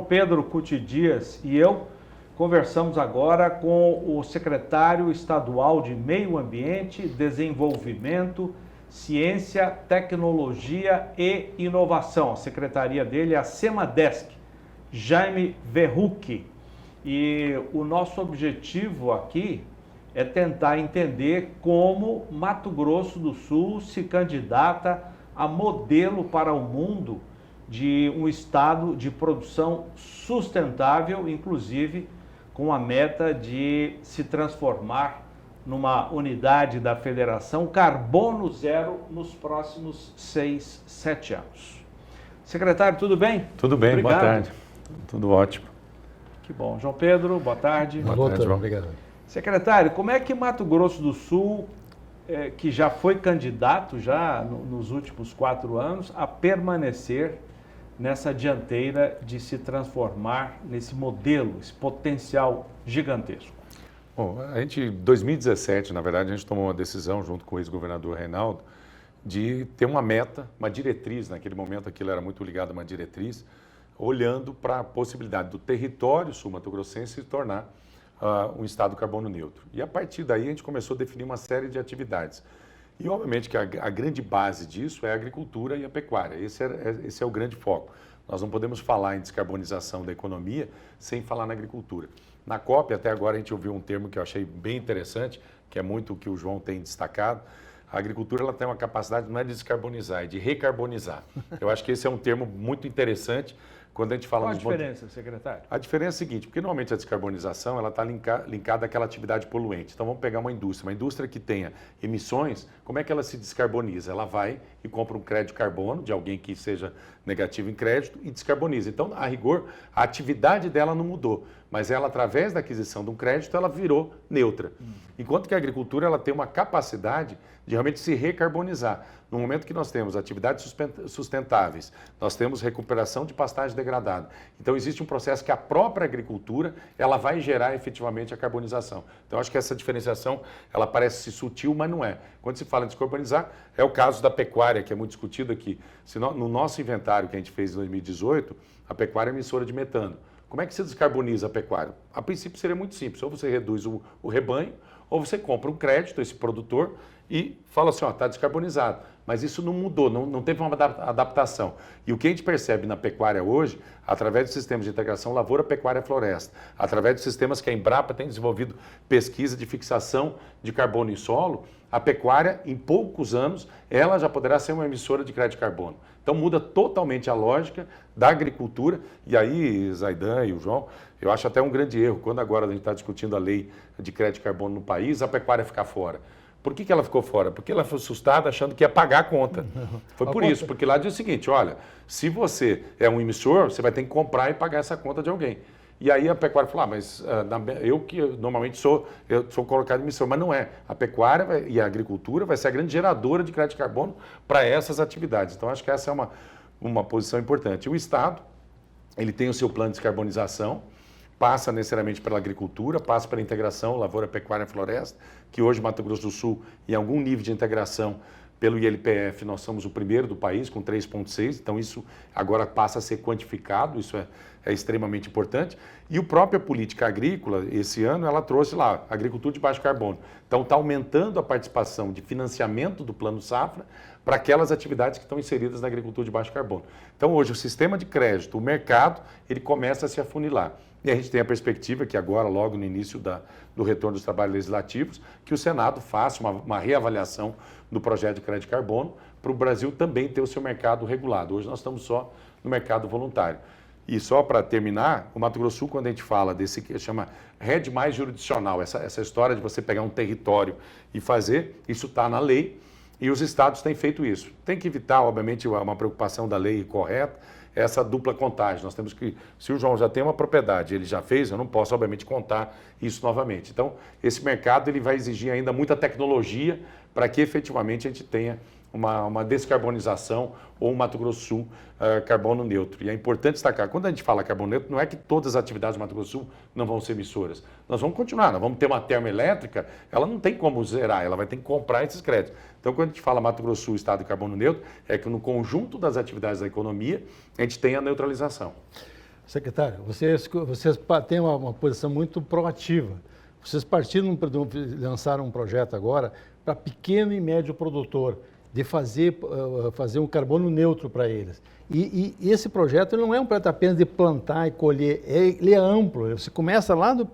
Pedro Cuti Dias e eu conversamos agora com o secretário estadual de Meio Ambiente, Desenvolvimento, Ciência, Tecnologia e Inovação. A secretaria dele é a SEMADESC, Jaime Verrucchi. E o nosso objetivo aqui é tentar entender como Mato Grosso do Sul se candidata a modelo para o mundo de um estado de produção sustentável, inclusive com a meta de se transformar numa unidade da federação carbono zero nos próximos 6, 7 anos. Secretário, tudo bem? Tudo bem, Obrigado. Boa tarde. Tudo ótimo. Que bom. João Pedro, boa tarde. Boa tarde, João. Obrigado. Secretário, como é que Mato Grosso do Sul, que já foi candidato já nos últimos 4 anos, a permanecer nessa dianteira de se transformar nesse modelo, esse potencial gigantesco? Bom, a gente, em 2017, na verdade, a gente tomou uma decisão, junto com o ex-governador Reinaldo, de ter uma meta, uma diretriz, naquele momento aquilo era muito ligado a uma diretriz, olhando para a possibilidade do território sul-mato-grossense se tornar um estado carbono neutro. E a partir daí a gente começou a definir uma série de atividades. E obviamente que a grande base disso é a agricultura e a pecuária. Esse é o grande foco. Nós não podemos falar em descarbonização da economia sem falar na agricultura. Na COP, até agora, a gente ouviu um termo que eu achei bem interessante, que é muito o que o João tem destacado. A agricultura ela tem uma capacidade não é de descarbonizar, é de recarbonizar. Eu acho que esse é um termo muito interessante quando a gente fala... Qual a diferença, secretário? A diferença é a seguinte, porque normalmente a descarbonização ela está linkada àquela atividade poluente. Então vamos pegar uma indústria que tenha emissões, como é que ela se descarboniza? Ela vai e compra um crédito de carbono de alguém que seja negativo em crédito e descarboniza. Então, a rigor, a atividade dela não mudou, mas ela, através da aquisição de um crédito, ela virou neutra. Enquanto que a agricultura ela tem uma capacidade de realmente se recarbonizar. No momento que nós temos atividades sustentáveis, nós temos recuperação de pastagem degradada. Então, existe um processo que a própria agricultura ela vai gerar efetivamente a carbonização. Então, acho que essa diferenciação ela parece sutil, mas não é. Quando se fala em descarbonizar, é o caso da pecuária, que é muito discutido aqui. No nosso inventário que a gente fez em 2018, a pecuária é emissora de metano. Como é que se descarboniza a pecuária? A princípio seria muito simples, ou você reduz o rebanho, ou você compra um crédito, esse produtor, e fala assim, ó, está descarbonizado. Mas isso não mudou, não teve uma adaptação. E o que a gente percebe na pecuária hoje, através dos sistemas de integração lavoura, pecuária, floresta, através dos sistemas que a Embrapa tem desenvolvido pesquisa de fixação de carbono em solo, a pecuária, em poucos anos, ela já poderá ser uma emissora de crédito de carbono. Então muda totalmente a lógica da agricultura. E aí, Zaidan e o João, eu acho até um grande erro, quando agora a gente está discutindo a lei de crédito de carbono no país, a pecuária ficar fora. Por que ela ficou fora? Porque ela foi assustada achando que ia pagar a conta. Foi por isso, porque lá diz o seguinte, olha, se você é um emissor, você vai ter que comprar e pagar essa conta de alguém. E aí a pecuária falou, mas eu que normalmente sou colocado em emissor, mas não é. A pecuária e a agricultura vai ser a grande geradora de crédito de carbono para essas atividades. Então acho que essa é uma posição importante. O Estado, ele tem o seu plano de descarbonização, passa necessariamente pela agricultura, passa pela integração lavoura, pecuária e floresta, que hoje Mato Grosso do Sul, em algum nível de integração pelo ILPF, nós somos o primeiro do país, com 3,6, então isso agora passa a ser quantificado, isso é extremamente importante. E a própria política agrícola, esse ano, ela trouxe lá, agricultura de baixo carbono. Então está aumentando a participação de financiamento do Plano Safra para aquelas atividades que estão inseridas na agricultura de baixo carbono. Então hoje o sistema de crédito, o mercado, ele começa a se afunilar. E a gente tem a perspectiva que agora, logo no início do retorno dos trabalhos legislativos, que o Senado faça uma reavaliação do projeto de crédito de carbono para o Brasil também ter o seu mercado regulado. Hoje nós estamos só no mercado voluntário. E só para terminar, o Mato Grosso do Sul, quando a gente fala desse que chama rede mais jurisdicional, essa história de você pegar um território e fazer, isso está na lei e os estados têm feito isso. Tem que evitar, obviamente, uma preocupação da lei correta, essa dupla contagem. Nós temos que, se o João já tem uma propriedade, ele já fez, eu não posso, obviamente, contar isso novamente. Então, esse mercado ele vai exigir ainda muita tecnologia para que efetivamente a gente tenha uma descarbonização ou um Mato Grosso do Sul carbono neutro. E é importante destacar, quando a gente fala carbono neutro, não é que todas as atividades do Mato Grosso do Sul não vão ser emissoras. Nós vamos continuar, nós vamos ter uma termoelétrica, ela não tem como zerar, ela vai ter que comprar esses créditos. Então, quando a gente fala Mato Grosso do Sul, estado de carbono neutro, é que no conjunto das atividades da economia, a gente tem a neutralização. Secretário, vocês têm uma posição muito proativa. Vocês lançaram um projeto agora para pequeno e médio produtor, de fazer um carbono neutro para eles. E esse projeto não é um projeto apenas de plantar e colher, ele é amplo. Você começa lá do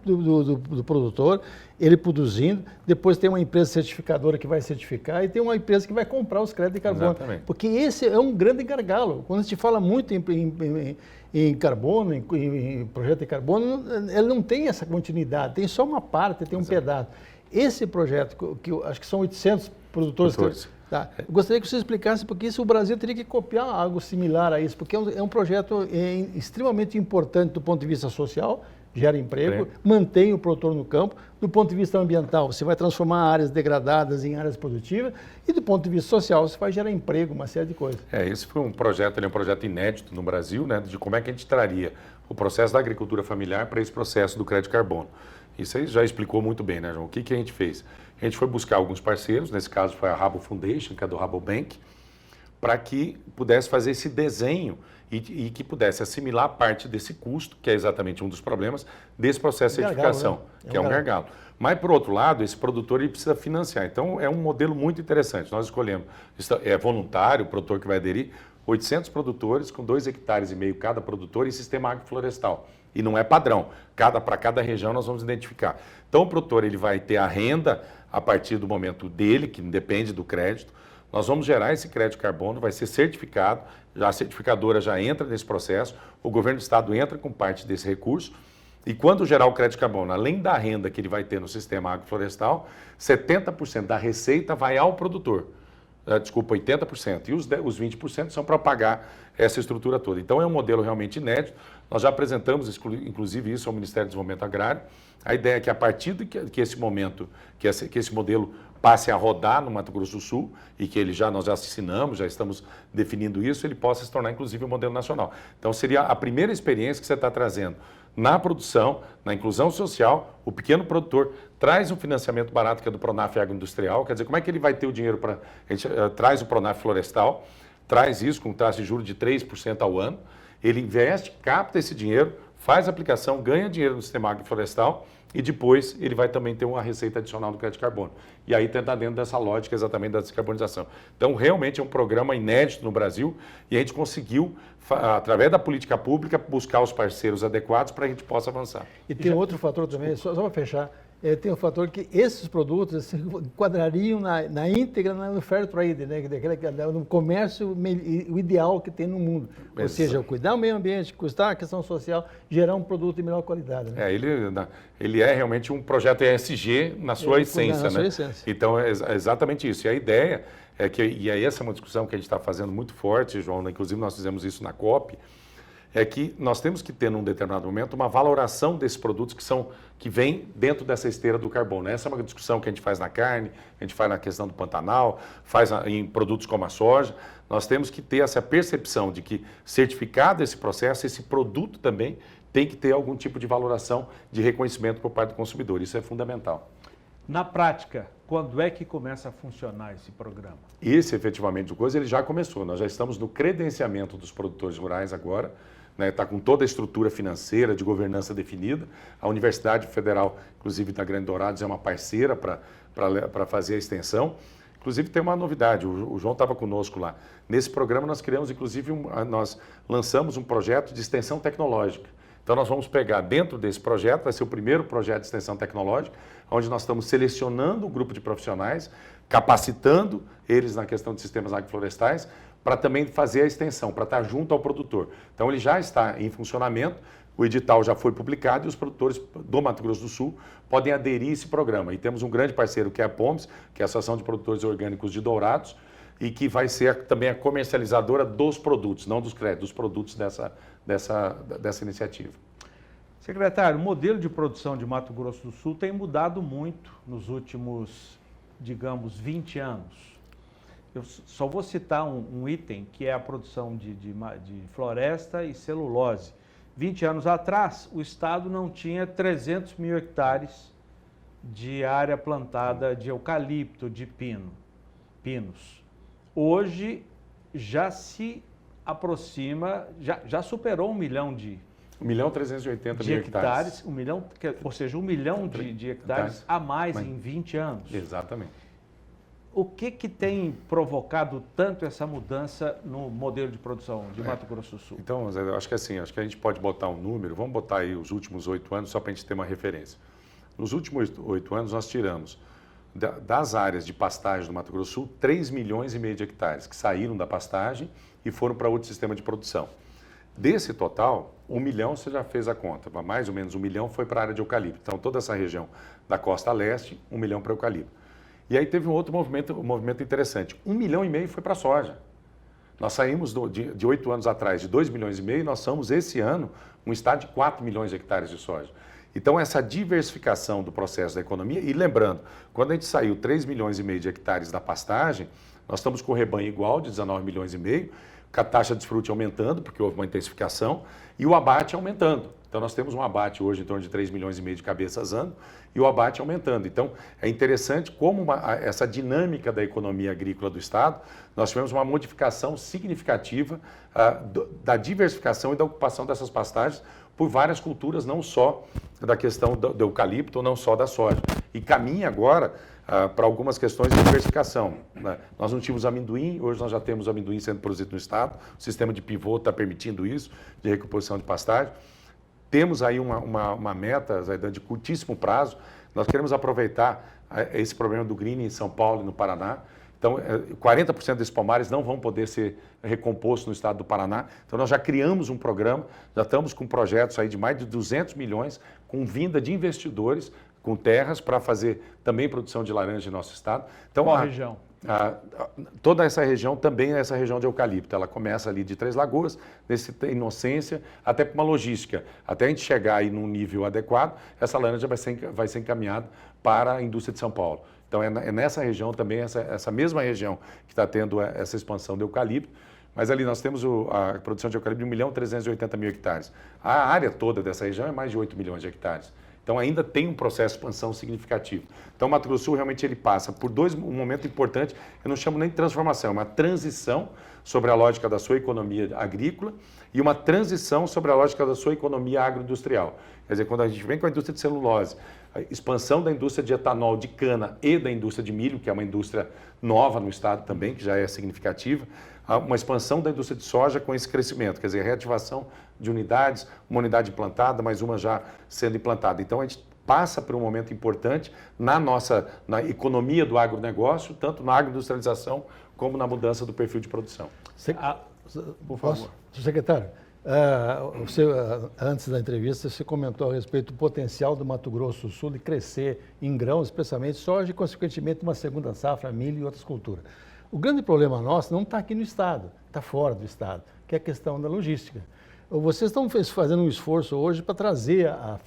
produtor, ele produzindo, depois tem uma empresa certificadora que vai certificar e tem uma empresa que vai comprar os créditos de carbono. Exatamente. Porque esse é um grande gargalo. Quando a gente fala muito em carbono, em projeto de carbono, ele não tem essa continuidade, tem só uma parte, tem um pedaço. Esse projeto, que eu acho que são 800 produtores. Tá. Eu gostaria que você explicasse, porque isso o Brasil teria que copiar algo similar a isso, porque é um projeto extremamente importante do ponto de vista social, gera emprego, mantém o produtor no campo. Do ponto de vista ambiental, você vai transformar áreas degradadas em áreas produtivas, e do ponto de vista social, você vai gerar emprego, uma série de coisas. Esse foi um projeto, ele é um projeto inédito no Brasil, né, de como é que a gente traria o processo da agricultura familiar para esse processo do crédito carbono. Isso aí já explicou muito bem, né, João? O que a gente fez? A gente foi buscar alguns parceiros, nesse caso foi a Rabo Foundation, que é do Rabobank, para que pudesse fazer esse desenho e que pudesse assimilar parte desse custo, que é exatamente um dos problemas, desse processo de certificação, que é um gargalo. Mas, por outro lado, esse produtor ele precisa financiar. Então, é um modelo muito interessante. Nós escolhemos, é voluntário, o produtor que vai aderir, 800 produtores com 2,5 hectares cada produtor em sistema agroflorestal. E não é padrão. Para cada região nós vamos identificar. Então, o produtor ele vai ter a renda a partir do momento dele, que depende do crédito. Nós vamos gerar esse crédito carbono, vai ser certificado, a certificadora já entra nesse processo, o governo do estado entra com parte desse recurso, e quando gerar o crédito carbono, além da renda que ele vai ter no sistema agroflorestal, 70% da receita vai ao produtor. Desculpa, 80%. E os 20% são para pagar essa estrutura toda. Então, é um modelo realmente inédito. Nós já apresentamos, inclusive, isso ao Ministério do Desenvolvimento Agrário. A ideia é que, a partir de que esse modelo passe a rodar no Mato Grosso do Sul, e que nós já assinamos, já estamos definindo isso, ele possa se tornar, inclusive, um modelo nacional. Então, seria a primeira experiência que você está trazendo na produção, na inclusão social. O pequeno produtor traz um financiamento barato, que é do Pronaf Agroindustrial. Quer dizer, como é que ele vai ter o dinheiro para... A gente traz o Pronaf Florestal, traz isso com taxa de juros de 3% ao ano, ele investe, capta esse dinheiro, faz a aplicação, ganha dinheiro no sistema agroflorestal e depois ele vai também ter uma receita adicional do crédito carbono. E aí está dentro dessa lógica exatamente da descarbonização. Então, realmente é um programa inédito no Brasil e a gente conseguiu, através da política pública, buscar os parceiros adequados para que a gente possa avançar. E tem outro fator também, só para fechar, tem um fator que esses produtos se enquadrariam na íntegra no fair trade, né? No comércio o ideal que tem no mundo. Ou seja, cuidar do meio ambiente, cuidar a questão social, gerar um produto de melhor qualidade. Né? Ele é realmente um projeto ESG na sua essência. Sua essência. Então, é exatamente isso. E a ideia é que, e aí essa é uma discussão que a gente está fazendo muito forte, João, né? Inclusive nós fizemos isso na COP, é que nós temos que ter, num determinado momento, uma valoração desses produtos que vêm dentro dessa esteira do carbono. Essa é uma discussão que a gente faz na carne, a gente faz na questão do Pantanal, faz em produtos como a soja. Nós temos que ter essa percepção de que, certificado esse processo, esse produto também tem que ter algum tipo de valoração de reconhecimento por parte do consumidor. Isso é fundamental. Na prática, quando é que começa a funcionar esse programa? Esse, efetivamente, ele já começou. Nós já estamos no credenciamento dos produtores rurais agora. Está com toda a estrutura financeira, de governança definida. A Universidade Federal, inclusive da Grande Dourados, é uma parceira para fazer a extensão. Inclusive tem uma novidade, o João estava conosco lá. Nesse programa nós criamos, inclusive, nós lançamos um projeto de extensão tecnológica. Então nós vamos pegar dentro desse projeto, vai ser o primeiro projeto de extensão tecnológica, onde nós estamos selecionando um grupo de profissionais, capacitando eles na questão de sistemas agroflorestais, para também fazer a extensão, para estar junto ao produtor. Então, ele já está em funcionamento, o edital já foi publicado e os produtores do Mato Grosso do Sul podem aderir a esse programa. E temos um grande parceiro, que é a POMS, que é a Associação de Produtores Orgânicos de Dourados, e que vai ser também a comercializadora dos produtos, não dos créditos, dos produtos dessa iniciativa. Secretário, o modelo de produção de Mato Grosso do Sul tem mudado muito nos últimos, digamos, 20 anos. Eu só vou citar um item, que é a produção de floresta e celulose. 20 anos atrás, o Estado não tinha 300 mil hectares de área plantada de eucalipto, de pinos. Hoje, já se aproxima, já superou 1 milhão de 1.380.000 de hectares. 1 milhão, ou seja, 1 milhão de hectares a mais em 20 anos. Exatamente. O que tem provocado tanto essa mudança no modelo de produção de Mato Grosso do Sul? Então, Zé, eu acho que assim, acho que a gente pode botar um número, vamos botar aí os últimos 8 anos, só para a gente ter uma referência. Nos últimos 8 anos, nós tiramos das áreas de pastagem do Mato Grosso do Sul, 3,5 milhões de hectares que saíram da pastagem e foram para outro sistema de produção. Desse total, 1 milhão, você já fez a conta, mais ou menos 1 milhão foi para a área de eucalipto. Então, toda essa região da costa leste, 1 milhão para eucalipto. E aí teve um outro movimento interessante. 1,5 milhão foi para a soja. Nós saímos de 8 anos atrás de 2,5 milhões, nós somos esse ano um estado de 4 milhões de hectares de soja. Então, essa diversificação do processo da economia, e lembrando, quando a gente saiu 3,5 milhões de hectares da pastagem, nós estamos com o rebanho igual de 19,5 milhões, com a taxa de desfrute aumentando, porque houve uma intensificação, e o abate aumentando. Então, nós temos um abate hoje em torno de 3,5 milhões de cabeças ano, e o abate aumentando. Então, é interessante como essa dinâmica da economia agrícola do Estado, nós tivemos uma modificação significativa da diversificação e da ocupação dessas pastagens por várias culturas, não só da questão do eucalipto, ou não só da soja. E caminha agora para algumas questões de diversificação, né? Nós não tínhamos amendoim, hoje nós já temos amendoim sendo produzido no Estado, o sistema de pivô está permitindo isso, de recomposição de pastagem. Temos aí uma meta, Zaidan, de curtíssimo prazo. Nós queremos aproveitar esse problema do greening em São Paulo e no Paraná. Então, 40% desses pomares não vão poder ser recompostos no estado do Paraná. Então, nós já criamos um programa, já estamos com projetos aí de mais de 200 milhões, com vinda de investidores, com terras, para fazer também produção de laranja em nosso estado. Então, qual região? Toda essa região também é essa região de eucalipto. Ela começa ali de Três Lagoas, nesse Inocência, até para uma logística. Até a gente chegar aí num nível adequado, essa laranja vai ser encaminhada para a indústria de São Paulo. Então, é nessa região também, essa mesma região que está tendo essa expansão do eucalipto. Mas ali nós temos a produção de eucalipto de 1.380.000 hectares. A área toda dessa região é mais de 8 milhões de hectares. Então, ainda tem um processo de expansão significativo. Então, o Mato Grosso do Sul realmente ele passa por um momento importante, eu não chamo nem de transformação, é uma transição sobre a lógica da sua economia agrícola e uma transição sobre a lógica da sua economia agroindustrial. Quer dizer, quando a gente vem com a indústria de celulose, a expansão da indústria de etanol de cana e da indústria de milho, que é uma indústria nova no estado também, que já é significativa, uma expansão da indústria de soja com esse crescimento, quer dizer, reativação de unidades, uma unidade implantada, mais uma já sendo implantada. Então, a gente passa por um momento importante na economia do agronegócio, tanto na agroindustrialização como na mudança do perfil de produção. Por favor. Secretário, antes da entrevista, você comentou a respeito do potencial do Mato Grosso do Sul de crescer em grãos, especialmente soja, e, consequentemente, uma segunda safra, milho e outras culturas. O grande problema nosso não está aqui no Estado, está fora do Estado, que é a questão da logística. Vocês estão fazendo um esforço hoje para trazer a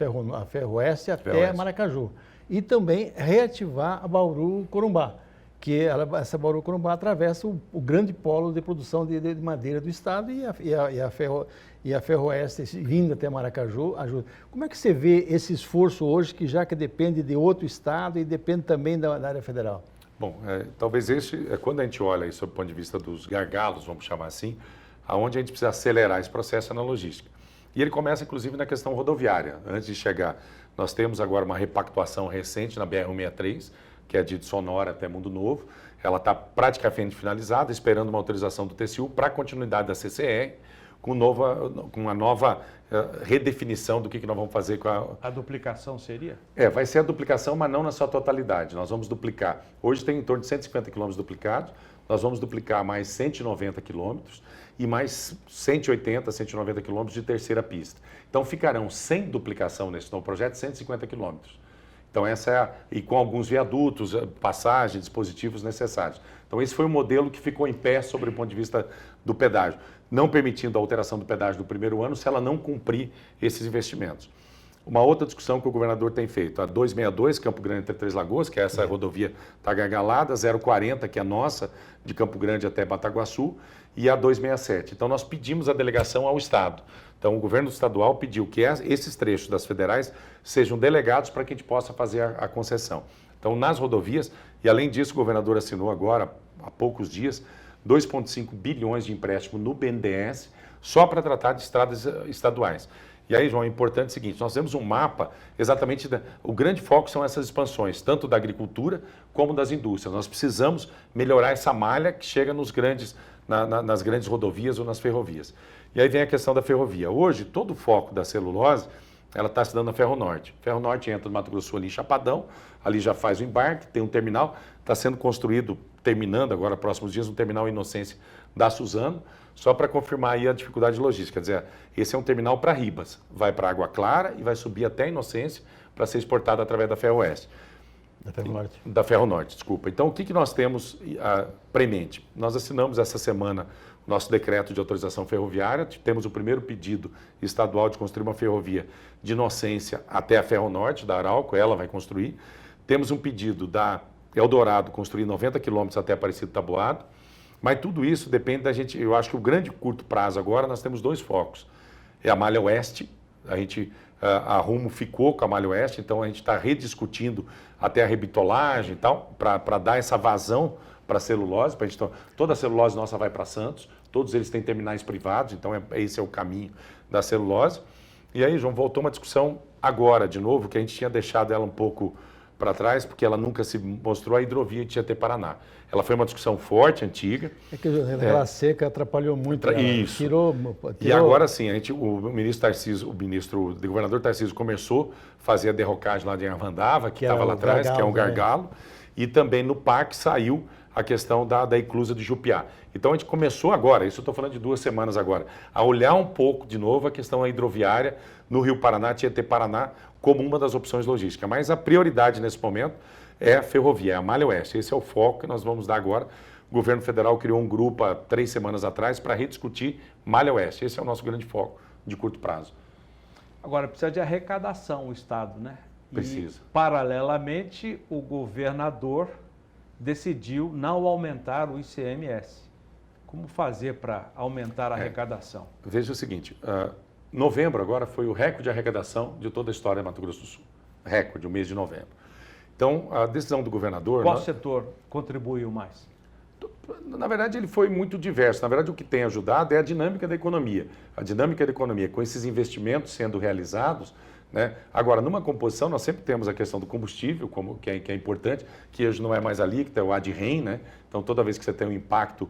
Ferroeste até Maracaju e também reativar a Bauru-Corumbá, que essa Bauru-Corumbá atravessa o grande polo de produção de madeira do Estado e a Ferroeste vindo até Maracaju ajuda. Como é que você vê esse esforço hoje, que depende de outro Estado e depende também da área federal? Bom, talvez quando a gente olha aí sob o ponto de vista dos gargalos, vamos chamar assim, aonde a gente precisa acelerar esse processo na logística. E ele começa, inclusive, na questão rodoviária. Antes de chegar, nós temos agora uma repactuação recente na BR-163, que é de Sonora até Mundo Novo. Ela está praticamente finalizada, esperando uma autorização do TCU para a continuidade da CCR, com uma nova redefinição do que nós vamos fazer com a duplicação seria? Vai ser a duplicação, mas não na sua totalidade. Nós vamos duplicar. Hoje tem em torno de 150 quilômetros duplicados, nós vamos duplicar mais 190 quilômetros e mais 180, 190 quilômetros de terceira pista. Então ficarão sem duplicação nesse novo projeto 150 quilômetros. Então e com alguns viadutos, passagens, dispositivos necessários. Então esse foi o modelo que ficou em pé sobre o ponto de vista do pedágio, não permitindo a alteração do pedágio do primeiro ano se ela não cumprir esses investimentos. Uma outra discussão que o governador tem feito, a 262, Campo Grande até Três Lagoas, que é essa rodovia está gargalada, 040, que é nossa, de Campo Grande até Bataguaçu, e a 267. Então nós pedimos a delegação ao Estado. Então o governo estadual pediu que esses trechos das federais sejam delegados para que a gente possa fazer a concessão. Então nas rodovias, e além disso o governador assinou agora, há poucos dias, 2,5 bilhões de empréstimo no BNDES, só para tratar de estradas estaduais. E aí, João, é importante o seguinte, nós temos um mapa exatamente, o grande foco são essas expansões, tanto da agricultura como das indústrias. Nós precisamos melhorar essa malha que chega nas grandes rodovias ou nas ferrovias. E aí vem a questão da ferrovia. Hoje, todo o foco da celulose, ela está se dando na Ferronorte. Ferronorte entra no Mato Grosso do Sul ali em Chapadão, ali já faz o embarque, tem um terminal, está sendo construído, terminando agora, próximos dias, um terminal Inocência da Suzano, só para confirmar aí a dificuldade logística. Quer dizer, esse é um terminal para Ribas, vai para Água Clara e vai subir até a Inocência para ser exportado através da Ferroeste. Da Ferronorte. Da Ferronorte, desculpa. Então, o que nós temos premente? Nós assinamos essa semana o nosso decreto de autorização ferroviária, temos o primeiro pedido estadual de construir uma ferrovia de Inocência até a Ferronorte, da Arauco, ela vai construir. Temos um pedido da Eldorado construir 90 quilômetros até Aparecido Taboado, mas tudo isso depende da gente, eu acho que o grande curto prazo agora, nós temos dois focos. É a Malha Oeste, a Rumo ficou com a Malha Oeste, então a gente está rediscutindo até a rebitolagem e tal, para dar essa vazão para a celulose, toda a celulose nossa vai para Santos, todos eles têm terminais privados, então esse é o caminho da celulose. E aí, João, voltou uma discussão agora, de novo, que a gente tinha deixado ela um pouco para trás, porque ela nunca se mostrou a hidrovia de Tietê-Paraná. Ela foi uma discussão forte, antiga. É que a seca atrapalhou muito. Isso. Tirou. E agora sim, o ministro Tarcísio, o governador Tarcísio começou a fazer a derrocagem lá de Arvandava, que estava lá atrás, que é um gargalo, e também no parque saiu a questão da inclusa de Jupiá. Então a gente começou agora, isso eu estou falando de 2 semanas agora, a olhar um pouco de novo a questão hidroviária no Rio Paraná, Tietê-Paraná, como uma das opções logísticas. Mas a prioridade nesse momento é a ferrovia, é a Malha Oeste. Esse é o foco que nós vamos dar agora. O governo federal criou um grupo há 3 semanas atrás para rediscutir Malha Oeste. Esse é o nosso grande foco de curto prazo. Agora, precisa de arrecadação o Estado, né? Precisa. E, paralelamente, o governador decidiu não aumentar o ICMS. Como fazer para aumentar a arrecadação? Veja o seguinte, novembro agora foi o recorde de arrecadação de toda a história do Mato Grosso do Sul. Recorde, o mês de novembro. Então, a decisão do governador... Qual setor contribuiu mais? Na verdade, ele foi muito diverso. Na verdade, o que tem ajudado é a dinâmica da economia. A dinâmica da economia, com esses investimentos sendo realizados, né? Agora, numa composição, nós sempre temos a questão do combustível, que é importante, que hoje não é mais a líquida, é o ADREM, né? Então, toda vez que você tem um impacto,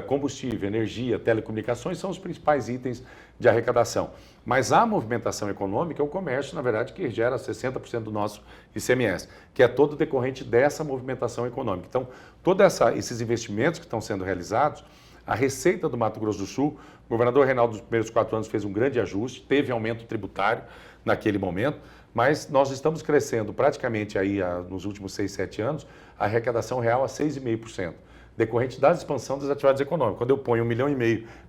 combustível, energia, telecomunicações, são os principais itens de arrecadação. Mas a movimentação econômica é o comércio, na verdade, que gera 60% do nosso ICMS, que é todo decorrente dessa movimentação econômica. Então, todos esses investimentos que estão sendo realizados, a Receita do Mato Grosso do Sul, o governador Reinaldo, nos primeiros 4 anos, fez um grande ajuste, teve aumento tributário naquele momento, mas nós estamos crescendo praticamente aí, nos últimos 6, 7 anos, a arrecadação real a 6,5%, decorrente da expansão das atividades econômicas. Quando eu ponho 1,5 milhão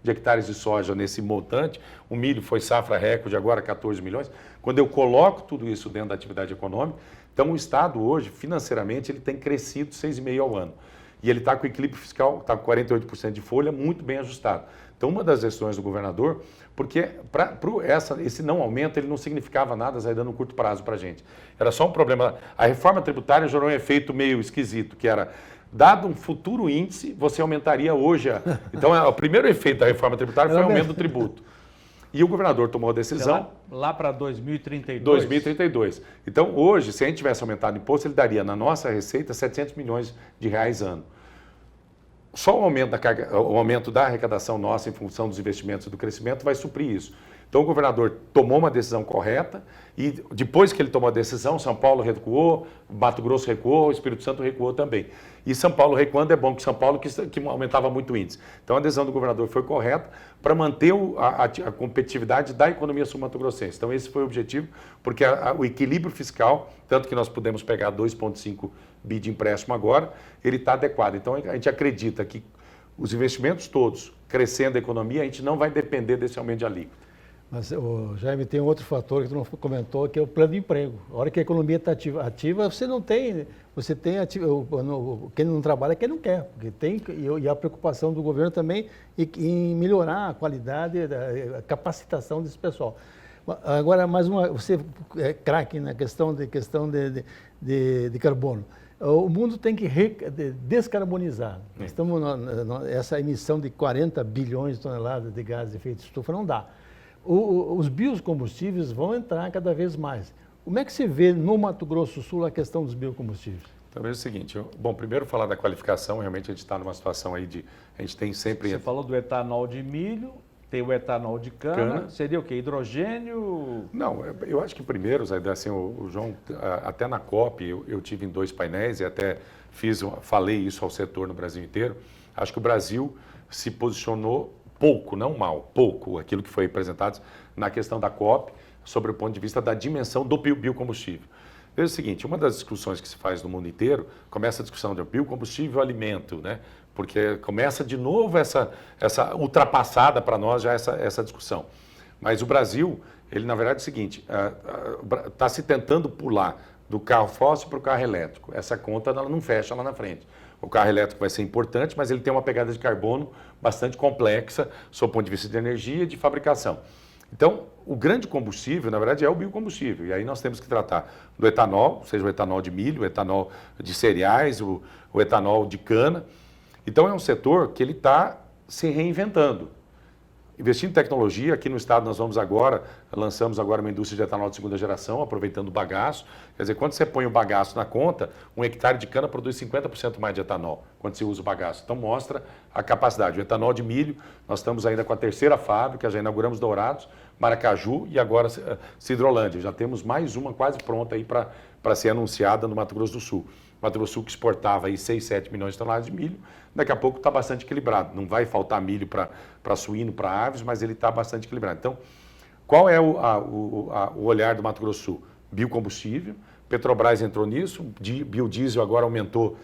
de hectares de soja nesse montante, o milho foi safra recorde, agora 14 milhões, quando eu coloco tudo isso dentro da atividade econômica, então o Estado hoje, financeiramente, ele tem crescido 6,5% ao ano. E ele está com equilíbrio fiscal, está com 48% de folha, muito bem ajustado. Então, uma das decisões do governador, porque esse não aumento, ele não significava nada, Zaidan, no curto prazo para a gente. Era só um problema. A reforma tributária gerou um efeito meio esquisito, que era, dado um futuro índice, você aumentaria hoje. Então, o primeiro efeito da reforma tributária foi o aumento do tributo. E o governador tomou a decisão... Lá para 2032. 2032. Então, hoje, se a gente tivesse aumentado o imposto, ele daria na nossa receita 700 milhões de reais ano. Só o aumento da arrecadação nossa em função dos investimentos e do crescimento vai suprir isso. Então, o governador tomou uma decisão correta e depois que ele tomou a decisão, São Paulo recuou, Mato Grosso recuou, Espírito Santo recuou também. E São Paulo recuando é bom que São Paulo que aumentava muito o índice. Então, a decisão do governador foi correta para manter a competitividade da economia sul-mato-grossense. Então, esse foi o objetivo, porque o equilíbrio fiscal, tanto que nós pudemos pegar 2,5 bi de empréstimo agora, ele está adequado. Então, a gente acredita que os investimentos todos, crescendo a economia, a gente não vai depender desse aumento de alíquota. Mas, Jaime, tem outro fator que tu não comentou, que é o plano de emprego. A hora que a economia está ativa, você não tem, quem não trabalha é quem não quer, porque tem, e a preocupação do governo também em melhorar a qualidade, a capacitação desse pessoal. Agora, mais uma, você é craque na questão de carbono. O mundo tem que descarbonizar. Estamos essa emissão de 40 bilhões de toneladas de gases de efeito de estufa não dá. Os biocombustíveis vão entrar cada vez mais. Como é que se vê no Mato Grosso do Sul a questão dos biocombustíveis? Então, veja o seguinte, bom, primeiro falar da qualificação, realmente a gente está numa situação aí a gente tem sempre... Você falou do etanol de milho, tem o etanol de cana. Seria o quê? Hidrogênio? Não, eu acho que primeiro, Zaidan, assim, o João, até na COP, eu tive em 2 painéis e até falei isso ao setor no Brasil inteiro. Acho que o Brasil se posicionou pouco, não mal, pouco, aquilo que foi apresentado na questão da COP, sobre o ponto de vista da dimensão do biocombustível. Veja o seguinte, uma das discussões que se faz no mundo inteiro, começa a discussão de biocombustível e alimento, né? Porque começa de novo essa ultrapassada para nós já essa discussão. Mas o Brasil, ele na verdade é o seguinte, está se tentando pular do carro fóssil para o carro elétrico. Essa conta ela não fecha lá na frente. O carro elétrico vai ser importante, mas ele tem uma pegada de carbono bastante complexa, sob o ponto de vista de energia e de fabricação. Então, o grande combustível, na verdade, é o biocombustível. E aí nós temos que tratar do etanol, seja o etanol de milho, o etanol de cereais, o etanol de cana. Então, é um setor que ele está se reinventando. Investindo em tecnologia, aqui no estado lançamos agora uma indústria de etanol de segunda geração, aproveitando o bagaço. Quer dizer, quando você põe o bagaço na conta, 1 hectare de cana produz 50% mais de etanol, quando se usa o bagaço. Então mostra a capacidade. O etanol de milho, nós estamos ainda com a 3ª fábrica, já inauguramos Dourados, Maracaju e agora Sidrolândia. Já temos mais uma quase pronta aí para ser anunciada no Mato Grosso do Sul. Mato Grosso do Sul que exportava aí 6, 7 milhões de toneladas de milho, daqui a pouco está bastante equilibrado. Não vai faltar milho para suíno, para aves, mas ele está bastante equilibrado. Então, qual é o olhar do Mato Grosso do Sul? Biocombustível, Petrobras entrou nisso, biodiesel agora aumentou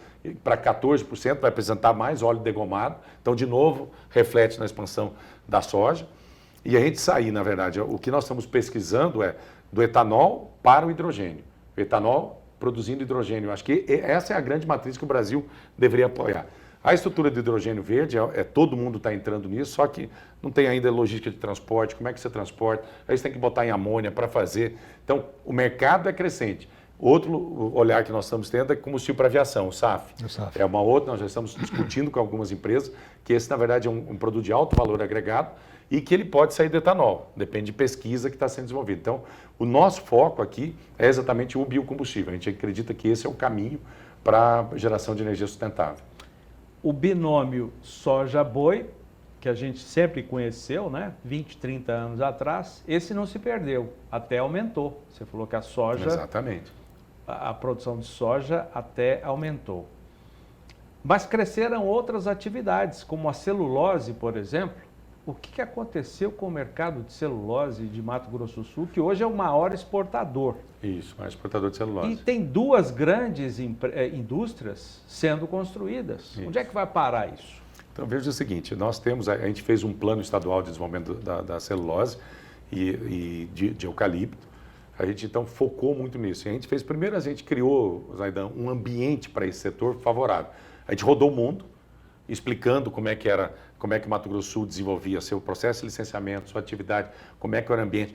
para 14%, vai apresentar mais óleo degomado, então de novo reflete na expansão da soja. E a gente sair, na verdade, o que nós estamos pesquisando é do etanol para o hidrogênio. O etanol produzindo hidrogênio. Acho que essa é a grande matriz que o Brasil deveria apoiar. A estrutura de hidrogênio verde, todo mundo está entrando nisso, só que não tem ainda logística de transporte, como é que você transporta, aí você tem que botar em amônia para fazer. Então, o mercado é crescente. Outro olhar que nós estamos tendo é combustível para aviação, o SAF. É uma outra, nós já estamos discutindo com algumas empresas, que esse, na verdade, é um produto de alto valor agregado e que ele pode sair do etanol, depende de pesquisa que está sendo desenvolvida. Então, o nosso foco aqui é exatamente o biocombustível. A gente acredita que esse é o caminho para a geração de energia sustentável. O binômio soja-boi, que a gente sempre conheceu, né? 20, 30 anos atrás, esse não se perdeu, até aumentou. Você falou que a soja... Exatamente. A produção de soja até aumentou. Mas cresceram outras atividades, como a celulose, por exemplo. O que aconteceu com o mercado de celulose de Mato Grosso do Sul, que hoje é o maior exportador? Isso, maior exportador de celulose. E tem 2 grandes indústrias sendo construídas. Isso. Onde é que vai parar isso? Então, veja o seguinte, a gente fez um plano estadual de desenvolvimento da celulose e de eucalipto. A gente, então, focou muito nisso. E a gente criou, Zaidan, um ambiente para esse setor favorável. A gente rodou o mundo, explicando como é que o Mato Grosso do Sul desenvolvia seu processo de licenciamento, sua atividade, como é que era o ambiente,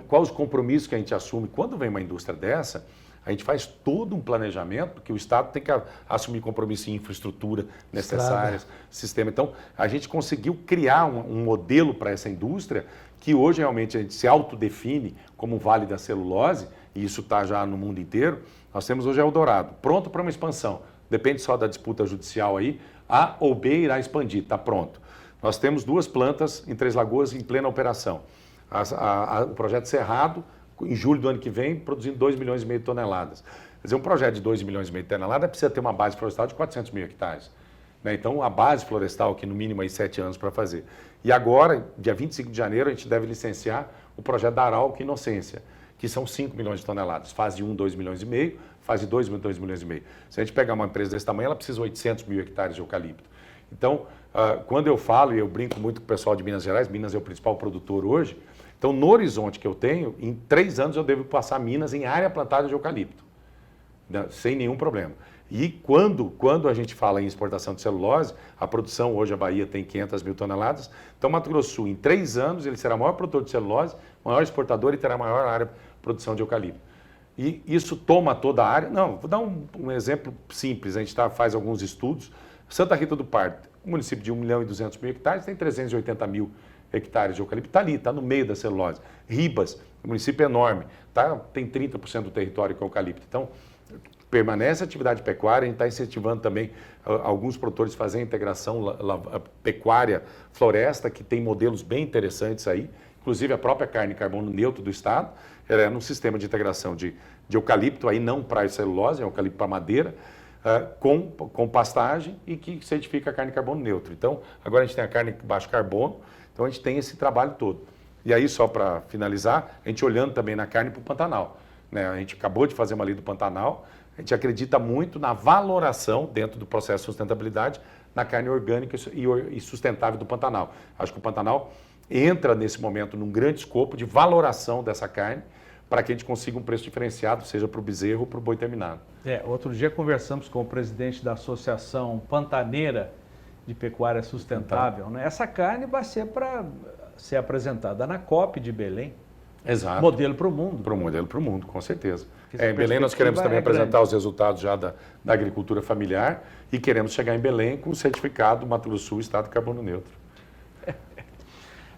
quais os compromissos que a gente assume. Quando vem uma indústria dessa, a gente faz todo um planejamento, porque o Estado tem que assumir compromisso em infraestrutura necessárias, sistema. Então, a gente conseguiu criar um modelo para essa indústria que hoje realmente a gente se autodefine como o Vale da Celulose, e isso está já no mundo inteiro. Nós temos hoje Eldorado, pronto para uma expansão. Depende só da disputa judicial aí, A ou B irá expandir, está pronto. Nós temos 2 plantas em Três Lagoas em plena operação. O projeto Cerrado, em julho do ano que vem, produzindo 2,5 milhões de toneladas. Quer dizer, um projeto de 2,5 milhões de toneladas precisa ter uma base florestal de 400 mil hectares. Né? Então, a base florestal, que no mínimo aí 7 anos para fazer. E agora, dia 25 de janeiro, a gente deve licenciar o projeto da Arauco Inocência, que são 5 milhões de toneladas. Fase 1, 2,5 milhões. Fase 2, 2,5 milhões. Se a gente pegar uma empresa desse tamanho, ela precisa de 800 mil hectares de eucalipto. Então, quando eu falo, e eu brinco muito com o pessoal de Minas Gerais, Minas é o principal produtor hoje, então no horizonte que eu tenho, em 3 anos eu devo passar Minas em área plantada de eucalipto, né, sem nenhum problema. E quando a gente fala em exportação de celulose, a produção hoje, a Bahia tem 500 mil toneladas, então Mato Grosso do Sul, em 3 anos, ele será o maior produtor de celulose, maior exportador e terá a maior área de produção de eucalipto. E isso toma toda a área? Não, vou dar um exemplo simples, a gente faz alguns estudos. Santa Rita do Pardo, um município de 1,2 milhão de hectares, tem 380 mil hectares de eucalipto, está ali, está no meio da celulose. Ribas, um município enorme, tá? Tem 30% do território com eucalipto. Então, permanece a atividade pecuária, a gente está incentivando também alguns produtores a fazer a integração pecuária-floresta, que tem modelos bem interessantes aí, inclusive a própria carne carbono neutro do estado, ela é num sistema de integração de eucalipto, aí não para celulose, é eucalipto para madeira, com pastagem e que certifica a carne carbono neutro. Então, agora a gente tem a carne baixo carbono, então a gente tem esse trabalho todo. E aí, só para finalizar, a gente olhando também na carne para o Pantanal, né? A gente acabou de fazer uma lei do Pantanal, a gente acredita muito na valoração, dentro do processo de sustentabilidade, na carne orgânica e sustentável do Pantanal. Acho que o Pantanal entra, nesse momento, num grande escopo de valoração dessa carne, para que a gente consiga um preço diferenciado, seja para o bezerro ou para o boi terminado. Outro dia conversamos com o presidente da Associação Pantaneira de Pecuária Sustentável, né? Essa carne vai ser para ser apresentada na COP de Belém. Exato. Modelo para o mundo. Para o modelo para o mundo, com certeza. Em Belém nós queremos também apresentar os resultados já da agricultura familiar e queremos chegar em Belém com o certificado Mato Grosso do Sul, Estado de Carbono Neutro.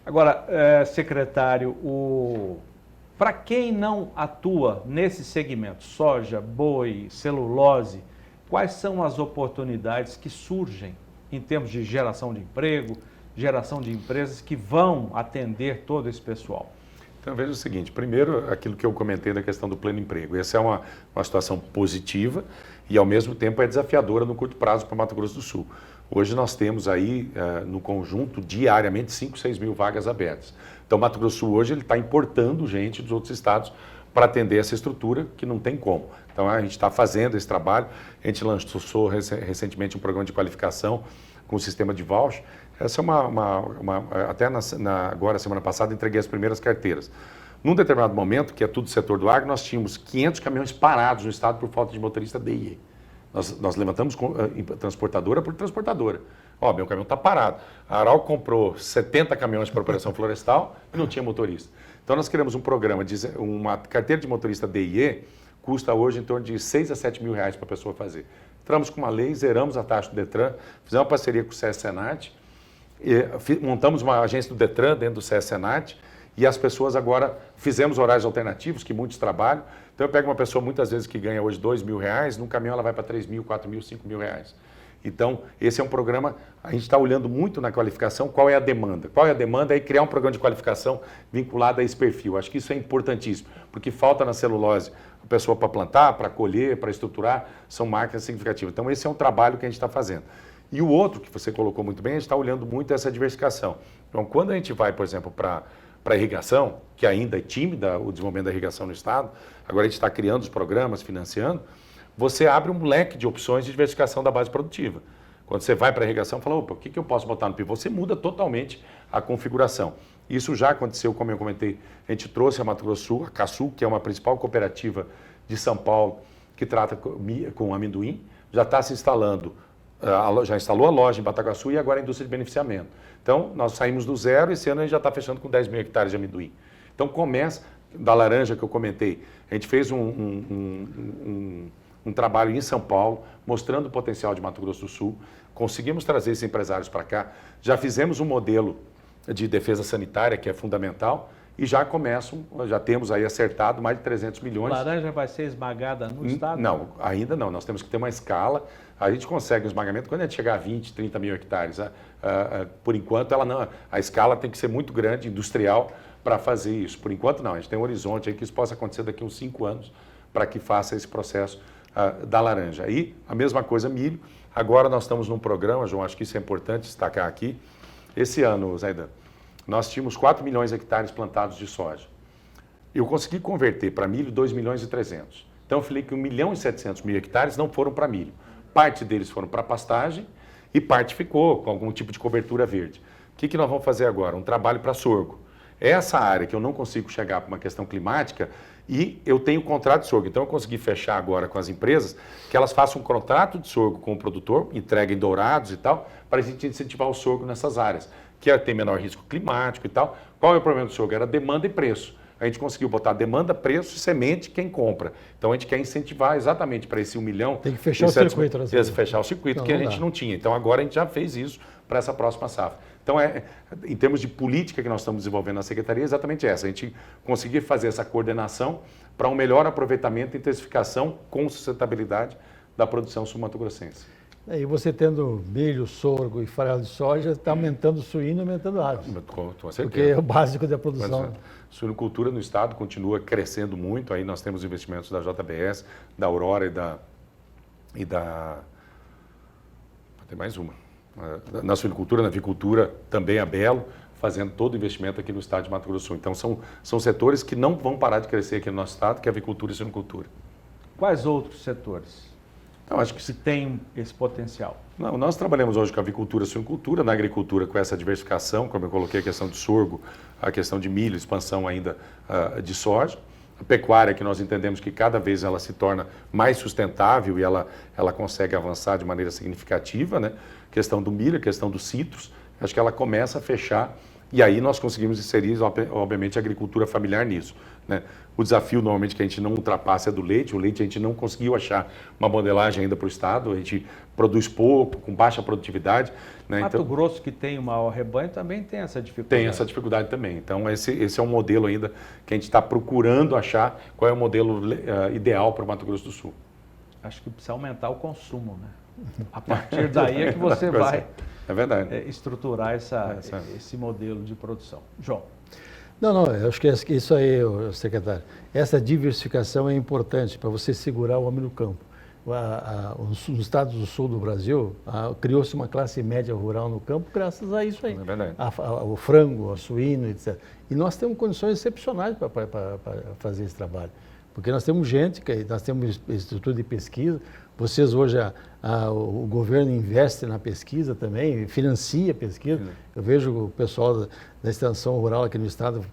Agora, secretário, para quem não atua nesse segmento, soja, boi, celulose, quais são as oportunidades que surgem em termos de geração de emprego, geração de empresas que vão atender todo esse pessoal? Então, veja o seguinte, primeiro, aquilo que eu comentei da questão do pleno emprego. Essa é uma situação positiva e, ao mesmo tempo, é desafiadora no curto prazo para Mato Grosso do Sul. Hoje nós temos aí, no conjunto, diariamente, 5, 6 mil vagas abertas. Então, Mato Grosso do Sul hoje está importando gente dos outros estados para atender essa estrutura que não tem como. Então, a gente está fazendo esse trabalho. A gente lançou recentemente um programa de qualificação com o sistema de voucher. Essa é até agora, semana passada, entreguei as primeiras carteiras. Num determinado momento, que é tudo setor do agro, nós tínhamos 500 caminhões parados no estado por falta de motorista DIE. Nós levantamos transportadora por transportadora. Ó, meu caminhão está parado. A Aral comprou 70 caminhões para operação florestal e não tinha motorista. Então nós queremos um programa, uma carteira de motorista DIE, custa hoje em torno de 6 a 7 mil reais para a pessoa fazer. Entramos com uma lei, zeramos a taxa do Detran, fizemos uma parceria com o SES Senat, montamos uma agência do Detran dentro do SES Senat e as pessoas agora fizemos horários alternativos, que muitos trabalham. Então eu pego uma pessoa muitas vezes que ganha hoje 2 mil reais, num caminhão ela vai para 3 mil, 4 mil, 5 mil reais. Então esse é um programa, a gente está olhando muito na qualificação, qual é a demanda. Qual é a demanda? É criar um programa de qualificação vinculado a esse perfil. Acho que isso é importantíssimo, porque falta na celulose a pessoa para plantar, para colher, para estruturar, são marcas significativas. Então esse é um trabalho que a gente está fazendo. E o outro, que você colocou muito bem, a gente está olhando muito essa diversificação. Então quando a gente vai, por exemplo, para a irrigação, que ainda é tímida o desenvolvimento da irrigação no estado, agora a gente está criando os programas, financiando, você abre um leque de opções de diversificação da base produtiva. Quando você vai para a irrigação, fala, opa, o que eu posso botar no pivô? Você muda totalmente a configuração. Isso já aconteceu, como eu comentei, a gente trouxe a Mato Grosso do Sul, a Caçu, que é uma principal cooperativa de São Paulo, que trata com amendoim, já está se instalando, já instalou a loja em Bataguaçu e agora a indústria de beneficiamento. Então, nós saímos do zero e esse ano a gente já está fechando com 10 mil hectares de amendoim. Então, começa da laranja que eu comentei. A gente fez um trabalho em São Paulo, mostrando o potencial de Mato Grosso do Sul. Conseguimos trazer esses empresários para cá. Já fizemos um modelo de defesa sanitária, que é fundamental, e já temos aí acertado mais de 300 milhões. A laranja vai ser esmagada no estado? Não, ainda não. Nós temos que ter uma escala. A gente consegue um esmagamento quando a gente chegar a 20, 30 mil hectares. Por enquanto, a escala tem que ser muito grande, industrial, para fazer isso. Por enquanto, não. A gente tem um horizonte aí que isso possa acontecer daqui a uns 5 anos para que faça esse processo da laranja. E a mesma coisa, milho. Agora nós estamos num programa, João, acho que isso é importante destacar aqui. Esse ano, Zaidan, nós tínhamos 4 milhões de hectares plantados de soja. Eu consegui converter para milho 2 milhões e 300. Então eu falei que 1 milhão e 700 mil hectares não foram para milho. Parte deles foram para pastagem e parte ficou com algum tipo de cobertura verde. O que nós vamos fazer agora? Um trabalho para sorgo. Essa área que eu não consigo chegar para uma questão climática e eu tenho contrato de sorgo. Então eu consegui fechar agora com as empresas que elas façam um contrato de sorgo com o produtor, entreguem dourados e tal, para a gente incentivar o sorgo nessas áreas, que tem menor risco climático e tal. Qual é o problema do sorgo? Era demanda e preço. a gente conseguiu botar demanda, preço e semente quem compra. Então a gente quer incentivar exatamente para esse 1 milhão. Tem que fechar o circuito. Fechar o circuito que a gente não tinha. Então agora a gente já fez isso para essa próxima safra. Então, em termos de política que nós estamos desenvolvendo na Secretaria, é exatamente essa. A gente conseguir fazer essa coordenação para um melhor aproveitamento e intensificação com sustentabilidade da produção sul-mato-grossense. E você tendo milho, sorgo e farelo de soja, está aumentando o suíno e aumentando a ave. Com certeza. Porque é o básico da produção. A suinocultura no estado continua crescendo muito. Aí nós temos investimentos da JBS, da Aurora e da... Tem mais uma. Na suinocultura, na avicultura, também a Belo, fazendo todo o investimento aqui no estado de Mato Grosso do Sul. Então, são setores que não vão parar de crescer aqui no nosso estado, que é a avicultura e a suinocultura. Quais outros setores? Então, acho que se tem esse potencial. Não, nós trabalhamos hoje com a avicultura e suinocultura, na agricultura com essa diversificação, como eu coloquei a questão de sorgo, a questão de milho, expansão ainda de soja. A pecuária, que nós entendemos que cada vez ela se torna mais sustentável e ela consegue avançar de maneira significativa, né? Questão do milho, questão dos citros, acho que ela começa a fechar e aí nós conseguimos inserir, obviamente, a agricultura familiar nisso, né? O desafio, normalmente, que a gente não ultrapassa é do leite. O leite a gente não conseguiu achar uma modelagem ainda para o estado, a gente produz pouco, com baixa produtividade. Né? Mato Grosso, que tem o maior rebanho, também tem essa dificuldade. Tem essa dificuldade também. Então, esse é um modelo ainda que a gente está procurando achar qual é o modelo ideal para o Mato Grosso do Sul. Acho que precisa aumentar o consumo, né? A partir daí é que você vai estruturar esse modelo de produção. João. Não, eu acho que isso aí, secretário, essa diversificação é importante para você segurar o homem no campo. Nos estados do sul do Brasil, criou-se uma classe média rural no campo graças a isso aí. É verdade. O frango, o suíno, etc. E nós temos condições excepcionais para fazer esse trabalho. Porque nós temos gente, nós temos estrutura de pesquisa, vocês hoje, o governo investe na pesquisa também, financia a pesquisa. Eu vejo o pessoal da extensão rural aqui no estado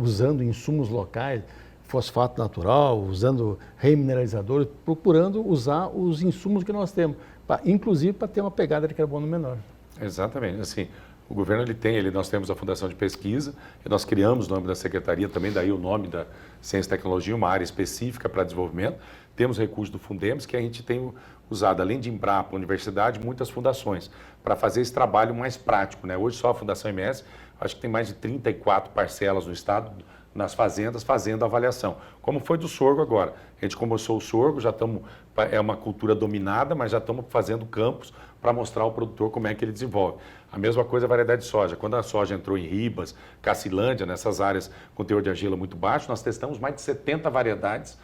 usando insumos locais, fosfato natural, usando remineralizadores, procurando usar os insumos que nós temos, inclusive para ter uma pegada de carbono menor. Exatamente. Assim, o governo nós temos a Fundação de Pesquisa, e nós criamos o nome da secretaria, também daí o nome da Ciência e Tecnologia, uma área específica para desenvolvimento. Temos recursos do Fundems, que a gente tem usado, além de Embrapa, Universidade, muitas fundações, para fazer esse trabalho mais prático, né? Hoje só a Fundação MS, acho que tem mais de 34 parcelas no estado, nas fazendas, fazendo avaliação. Como foi do sorgo agora. A gente começou o sorgo, é uma cultura dominada, mas já estamos fazendo campos para mostrar ao produtor como é que ele desenvolve. A mesma coisa a variedade de soja. Quando a soja entrou em Ribas, Cacilândia, nessas áreas com teor de argila muito baixo, nós testamos mais de 70 variedades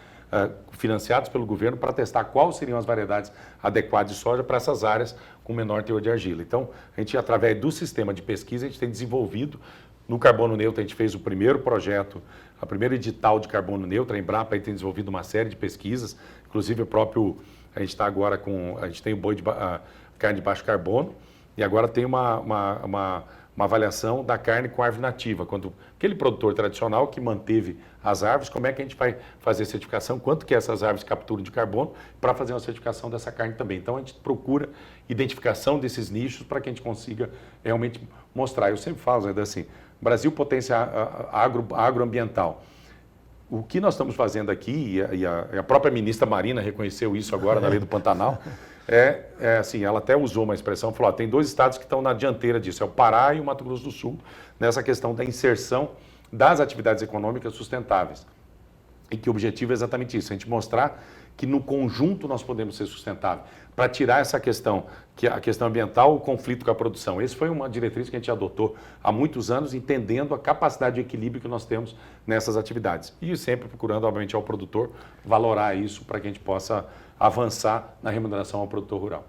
financiadas pelo governo para testar quais seriam as variedades adequadas de soja para essas áreas com menor teor de argila. Então, a gente, através do sistema de pesquisa, a gente tem desenvolvido. No carbono neutro, a gente fez o primeiro projeto, a primeira edital de carbono neutro. A Embrapa aí tem desenvolvido uma série de pesquisas, inclusive a gente está agora a gente tem o boi de carne de baixo carbono, e agora tem uma avaliação da carne com árvore nativa. Quando aquele produtor tradicional que manteve as árvores, como é que a gente vai fazer a certificação, quanto que essas árvores capturam de carbono, para fazer uma certificação dessa carne também. Então, a gente procura identificação desses nichos para que a gente consiga realmente mostrar. Eu sempre falo, Zé, assim, Brasil potência agroambiental. O que nós estamos fazendo aqui, e a própria ministra Marina reconheceu isso agora na lei do Pantanal, assim, ela até usou uma expressão, falou, tem 2 estados que estão na dianteira disso, é o Pará e o Mato Grosso do Sul, nessa questão da inserção das atividades econômicas sustentáveis. E que o objetivo é exatamente isso, a gente mostrar que no conjunto nós podemos ser sustentáveis, para tirar essa questão, que a questão ambiental, o conflito com a produção. Essa foi uma diretriz que a gente adotou há muitos anos, entendendo a capacidade de equilíbrio que nós temos nessas atividades. E sempre procurando, obviamente, ao produtor valorar isso para que a gente possa avançar na remuneração ao produtor rural.